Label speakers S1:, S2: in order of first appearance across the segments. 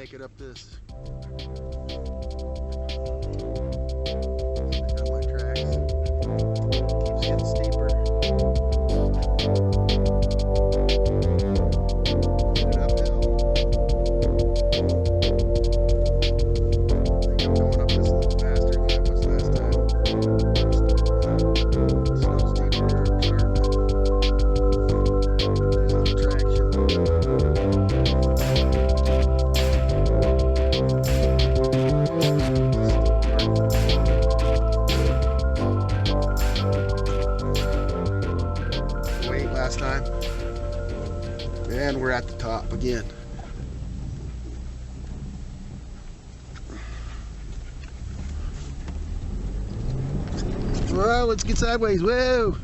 S1: make it up this. Got my tracks. Keeps getting steeper. Get it uphill. I think I'm going up this a little faster than I was last time. Snow's deeper, starting to lose a little traction. Last time, and we're at the top again. Whoa, let's get sideways. Whoa.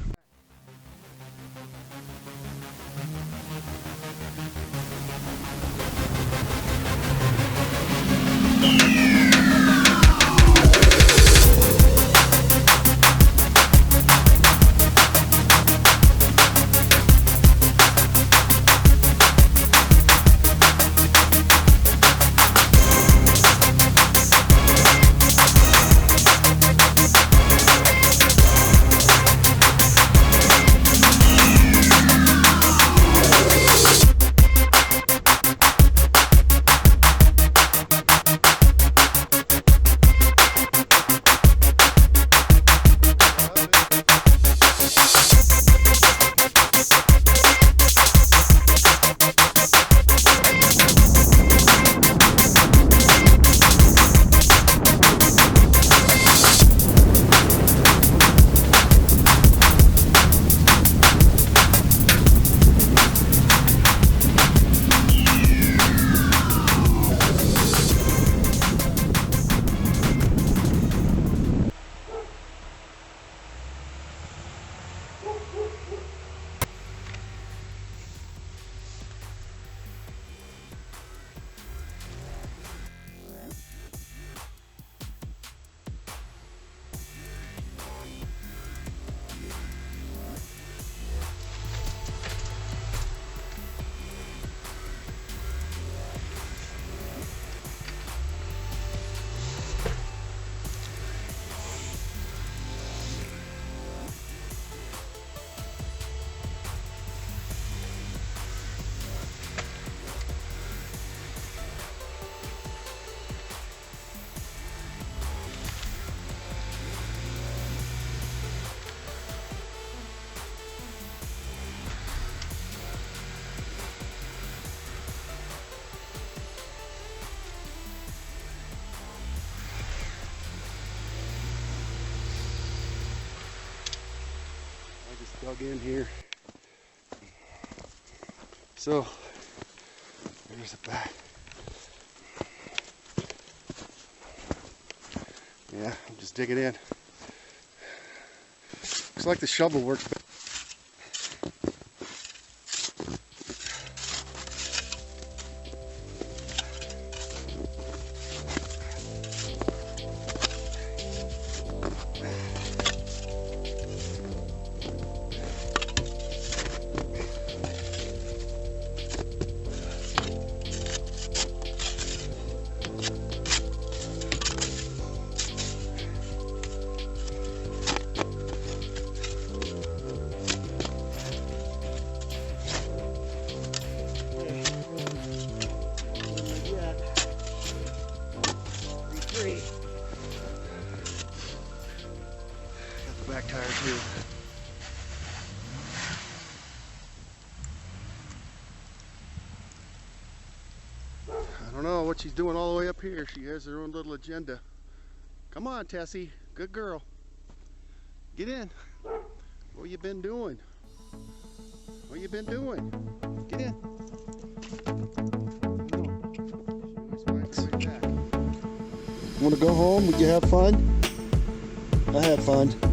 S1: dug in here. So there's the back. Yeah, I'm just digging in. Looks like the shovel works better. Got the back tire too. I don't know what she's doing all the way up here. She has her own little agenda. Come on, Tessie. Good girl. Get in. What you been doing? What you been doing? Get in. Want to go home? Would you have fun? I had fun.